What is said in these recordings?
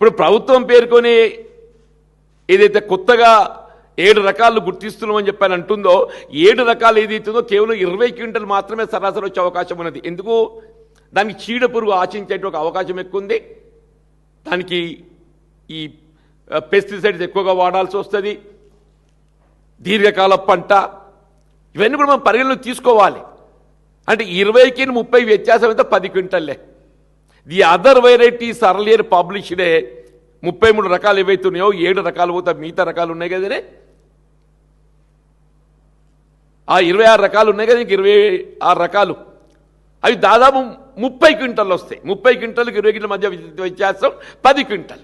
ఇప్పుడు ప్రభుత్వం పేర్కొని ఏదైతే కొత్తగా 7 రకాలు గుర్తిస్తున్నామని చెప్పని అంటుందో 7 రకాలు ఏదైతుందో కేవలం 20 క్వింటల్ మాత్రమే సరాసరి వచ్చే అవకాశం ఉన్నది. ఎందుకు? దానికి చీడ పురుగు ఆశించేటువంటి అవకాశం ఎక్కువ ఉంది. దానికి ఈ పెస్టిసైడ్స్ ఎక్కువగా వాడాల్సి వస్తుంది. దీర్ఘకాల పంట ఇవన్నీ కూడా మనం పరిగణలోకి తీసుకోవాలి. అంటే 20కి 30 వ్యత్యాసం అయితే 10 క్వింటల్లే. ది అదర్ వెరైటీస్ అర్లియర్ పబ్లిష్డే 33 రకాలు ఏవైతే ఉన్నాయో 7 రకాలు పోతే మిగతా రకాలు ఉన్నాయి కదనే. ఆ 26 రకాలు ఉన్నాయి కదా, ఇంక 26 రకాలు అవి దాదాపు 30 క్వింటల్ వస్తాయి. 30 క్వింటల్కి 20 క్వింటల్ మధ్య వ్యత్యాసం 10 క్వింటల్.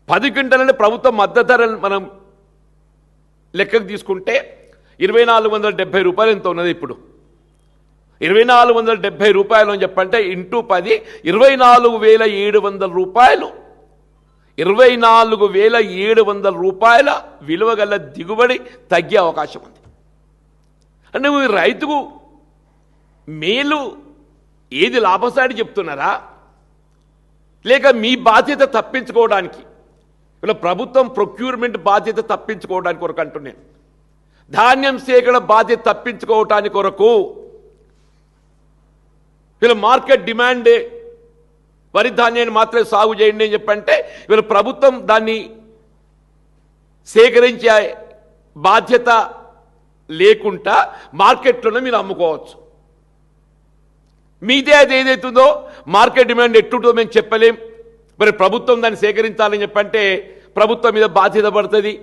10 క్వింటల్ అంటే ప్రభుత్వం మద్దతు ధర మనం లెక్కకు తీసుకుంటే 2470 రూపాయలు ఎంత ఉన్నది. ఇప్పుడు 2470 రూపాయలు అని చెప్పంటే ఇంటూ 10 24,700 రూపాయలు. 24,700 రూపాయల విలువ గల దిగుబడి తగ్గే అవకాశం ఉంది. అంటే మీరు రైతుకు మేలు ఏది లాభసాటి చెప్తున్నారా, లేక మీ బాధ్యత తప్పించుకోవడానికి? ఇలా ప్రభుత్వం ప్రొక్యూర్మెంట్ బాధ్యత తప్పించుకోవడానికి కొరకు అంటున్నాను. ధాన్యం సేకరణ బాధ్యత తప్పించుకోవటానికి కొరకు వీళ్ళ మార్కెట్ డిమాండ్ వరి ధాన్యాన్ని మాత్రమే సాగు చేయండి అని చెప్పంటే వీళ్ళ ప్రభుత్వం దాన్ని సేకరించే బాధ్యత లేకుండా మార్కెట్లోనే మీరు అమ్ముకోవచ్చు. మీదే అది ఏదైతుందో మార్కెట్ డిమాండ్ ఎట్టుంటుందో మేము చెప్పలేం. మరి ప్రభుత్వం దాన్ని సేకరించాలని చెప్పంటే ప్రభుత్వం మీద బాధ్యత పడుతుంది.